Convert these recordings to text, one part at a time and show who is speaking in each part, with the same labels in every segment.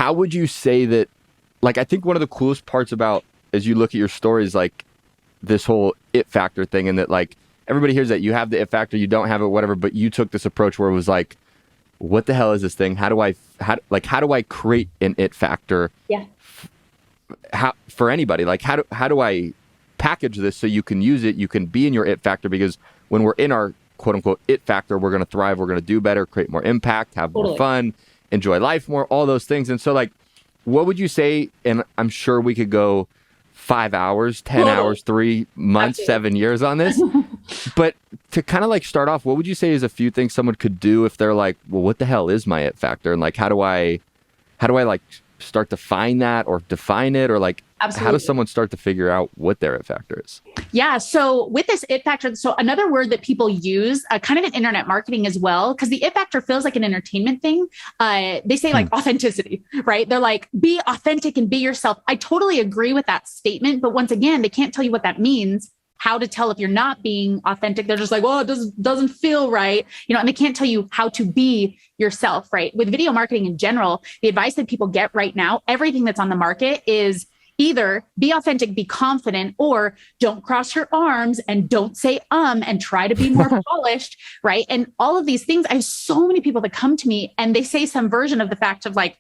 Speaker 1: how would you say that, like, I think one of the coolest parts about, as you look at your stories, like this whole it factor thing, and that like everybody hears that you have the it factor, you don't have it, whatever, but you took this approach where it was like, what the hell is this thing? How do I create an it factor?
Speaker 2: Yeah.
Speaker 1: For anybody, like how do I package this so you can use it, you can be in your it factor, because when we're in our quote unquote it factor, we're going to thrive, we're going to do better, create more impact, have more fun, enjoy life more, all those things. And so like, what would you say? And I'm sure we could go 5 hours, 10 hours, 3 months, 7 years on this. But to kind of like start off, what would you say is a few things someone could do if they're like, well, what the hell is my it factor? And like, how do I like start to find that or define it, or like, how does someone start to figure out what their it factor is?
Speaker 2: Yeah. So with this it factor, so another word that people use, kind of in internet marketing as well, because the it factor feels like an entertainment thing. They say like authenticity, right? They're like, be authentic and be yourself. I totally agree with that statement. But once again, they can't tell you what that means, how to tell if you're not being authentic. They're just like, well, it doesn't feel right. And they can't tell you how to be yourself, right? With video marketing in general, the advice that people get right now, everything that's on the market is either be authentic, be confident, or don't cross your arms and don't say and try to be more polished, right? And all of these things, I have so many people that come to me and they say some version of the fact of like,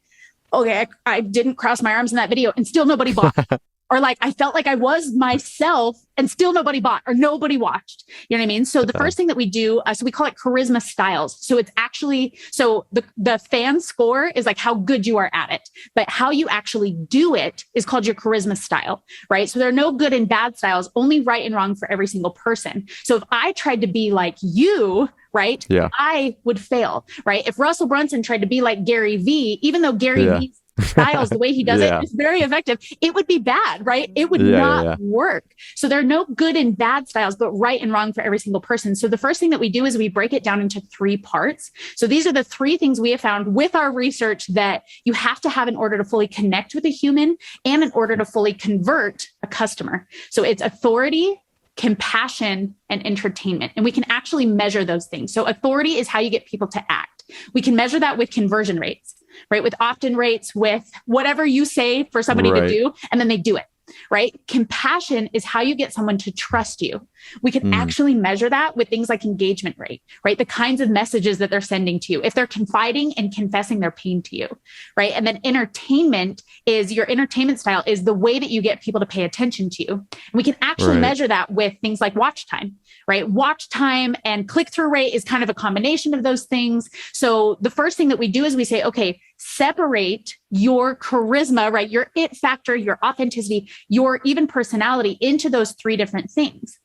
Speaker 2: okay, I didn't cross my arms in that video and still nobody bought. Or like, I felt like I was myself and still nobody bought or nobody watched. You know what I mean? So the first thing that we do, so we call it charisma styles. So it's actually, so the fan score is like how good you are at it, but how you actually do it is called your charisma style, right? So there are no good and bad styles, only right and wrong for every single person. So if I tried to be like you, right, I would fail, right? If Russell Brunson tried to be like Gary Vee, even though Gary Vee's styles, the way he does it is very effective, it would be bad, right? It would not work. So there are no good and bad styles, but right and wrong for every single person. So the first thing that we do is we break it down into 3 parts. So these are the 3 things we have found with our research that you have to have in order to fully connect with a human and in order to fully convert a customer. So it's authority, compassion, and entertainment. And we can actually measure those things. So authority is how you get people to act. We can measure that with conversion rates, right? With opt-in rates, with whatever you say for somebody to do, and then they do it, right? Compassion is how you get someone to trust you. We can actually measure that with things like engagement rate, right? The kinds of messages that they're sending to you, if they're confiding and confessing their pain to you, right? And then entertainment is your entertainment style is the way that you get people to pay attention to you. And we can actually measure that with things like watch time, right? Watch time and click-through rate is kind of a combination of those things. So the first thing that we do is we say, okay, separate your charisma, right? Your it factor, your authenticity, your even personality into those 3 different things,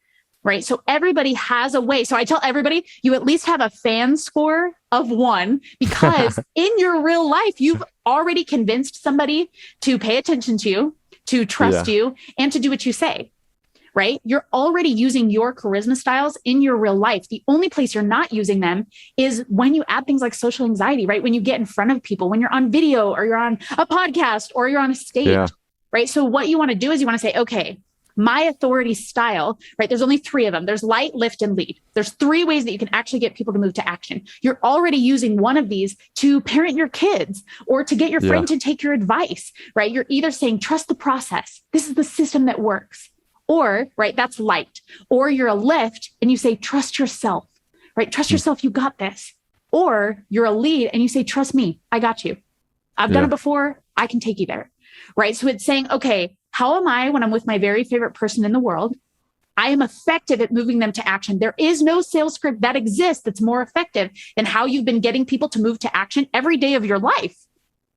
Speaker 2: right? So everybody has a way. So I tell everybody, you at least have a fan score of 1, because in your real life, you've already convinced somebody to pay attention to you, to trust you, and to do what you say. Right? You're already using your charisma styles in your real life. The only place you're not using them is when you add things like social anxiety, right? When you get in front of people, when you're on video or you're on a podcast or you're on a stage, right? So what you want to do is you want to say, okay, my authority style, right? There's only 3 of them. There's light, lift, and lead. There's 3 ways that you can actually get people to move to action. You're already using one of these to parent your kids or to get your friend to take your advice, right? You're either saying, trust the process. This is the system that works. Or, right, that's light. Or you're a lift and you say, trust yourself, right? Trust yourself, you got this. Or you're a lead and you say, trust me, I got you. I've done it before, I can take you there, right? So it's saying, okay, how am I when I'm with my very favorite person in the world? I am effective at moving them to action. There is no sales script that exists that's more effective than how you've been getting people to move to action every day of your life.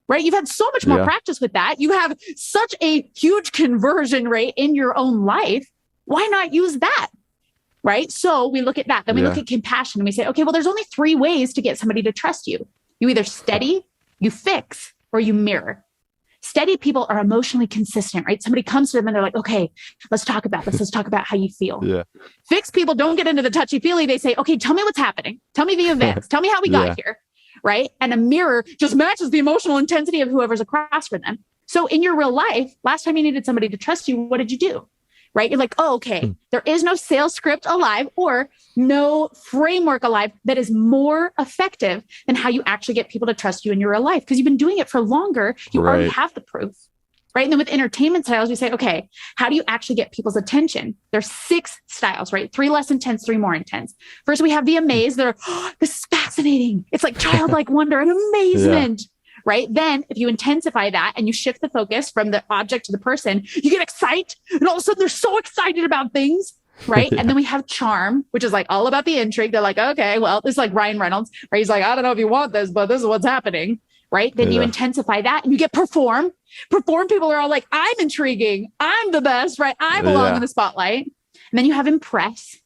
Speaker 2: Right? You've had so much more practice with that. You have such a huge conversion rate in your own life. Why not use that? Right? So we look at that. Then we look at compassion and we say, okay, well, there's only 3 ways to get somebody to trust you. You either steady, you fix, or you mirror. Steady people are emotionally consistent, right? Somebody comes to them and they're like, okay, let's talk about this. Let's talk about how you feel. Fixed people don't get into the touchy-feely. They say, okay, tell me what's happening. Tell me the events. Tell me how we got here. Right? And a mirror just matches the emotional intensity of whoever's across from them. So in your real life, last time you needed somebody to trust you, what did you do? right? You're like, oh, okay, there is no sales script alive or no framework alive that is more effective than how you actually get people to trust you in your real life. Because you've been doing it for longer. You already have the proof, right? And then with entertainment styles, we say, okay, how do you actually get people's attention? There's 6 styles, right? 3 less intense, 3 more intense. First, we have the amaze. They're, oh, this is fascinating. It's like childlike wonder and amazement. Yeah. Right? Then if you intensify that and you shift the focus from the object to the person, you get excited. And all of a sudden they're so excited about things. Right. Yeah. And then we have charm, which is like all about the intrigue. They're like, okay, well, this is like Ryan Reynolds, right? He's like, I don't know if you want this, but this is what's happening. Right. Then you intensify that and you get perform. Perform people are all like, I'm intriguing. I'm the best, right? I belong in the spotlight. And then you have impress.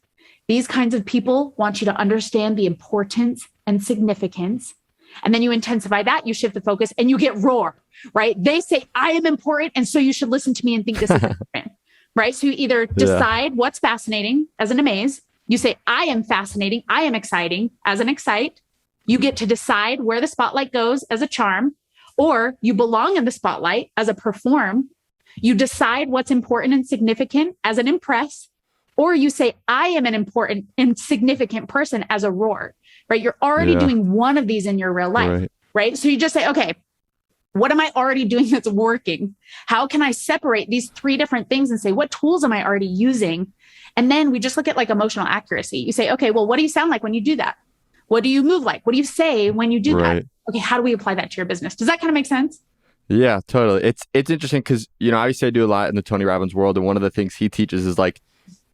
Speaker 2: These kinds of people want you to understand the importance and significance. And then you intensify that, you shift the focus and you get roar, right? They say, I am important. And so you should listen to me and think this is important, right? So you either decide what's fascinating as an amaze. You say, I am fascinating. I am exciting as an excite. You get to decide where the spotlight goes as a charm, or you belong in the spotlight as a perform. You decide what's important and significant as an impress, or you say, I am an important and significant person as a roar. Right? You're already doing one of these in your real life, right? So you just say, okay, what am I already doing that's working? How can I separate these 3 different things and say, what tools am I already using? And then we just look at like emotional accuracy. You say, okay, well, what do you sound like when you do that? What do you move like? What do you say when you do that? Okay, how do we apply that to your business? Does that kind of make sense?
Speaker 1: Yeah, totally. It's interesting because, obviously I do a lot in the Tony Robbins world. And one of the things he teaches is like,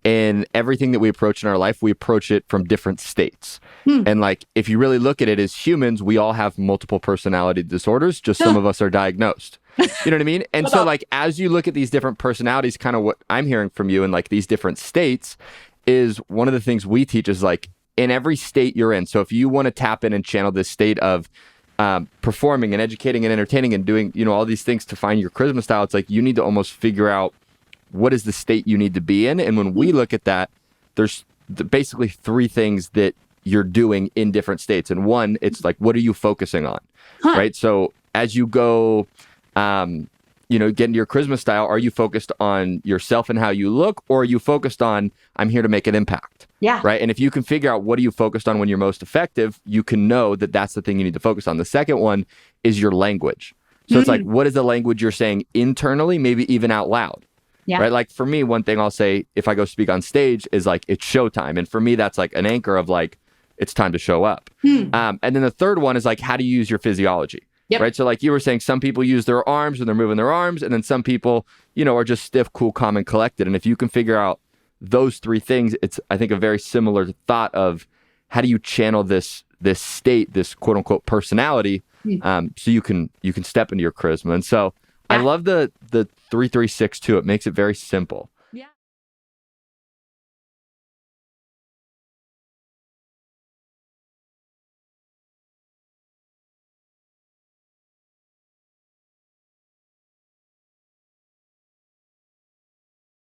Speaker 1: in everything that we approach in our life, we approach it from different states. And like, if you really look at it as humans, we all have multiple personality disorders. Just some of us are diagnosed. You know what I mean? And so like, as you look at these different personalities, kind of what I'm hearing from you in like these different states is one of the things we teach is like in every state you're in. So if you want to tap in and channel this state of performing and educating and entertaining and doing, all these things to find your charisma style, it's like, you need to almost figure out what is the state you need to be in. And when we look at that, there's basically 3 things that you're doing in different states. And one, it's like, what are you focusing on? Right? So as you go, get into your charisma style, are you focused on yourself and how you look? Or are you focused on, I'm here to make an impact? Yeah. Right. And if you can figure out what are you focused on when you're most effective, you can know that that's the thing you need to focus on. The second one is your language. So it's like, what is the language you're saying internally, maybe even out loud? Yeah. Right. Like for me, one thing I'll say if I go speak on stage is like, it's showtime. And for me, that's like an anchor of like, it's time to show up. And then the third one is like, how do you use your physiology? Right. So like you were saying, some people use their arms when they're moving their arms. And then some people, are just stiff, cool, calm, and collected. And if you can figure out those 3 things, it's, I think, a very similar thought of how do you channel this state, this quote unquote personality, so you can step into your charisma. And so I love the 3-3-6 too. It makes it very simple.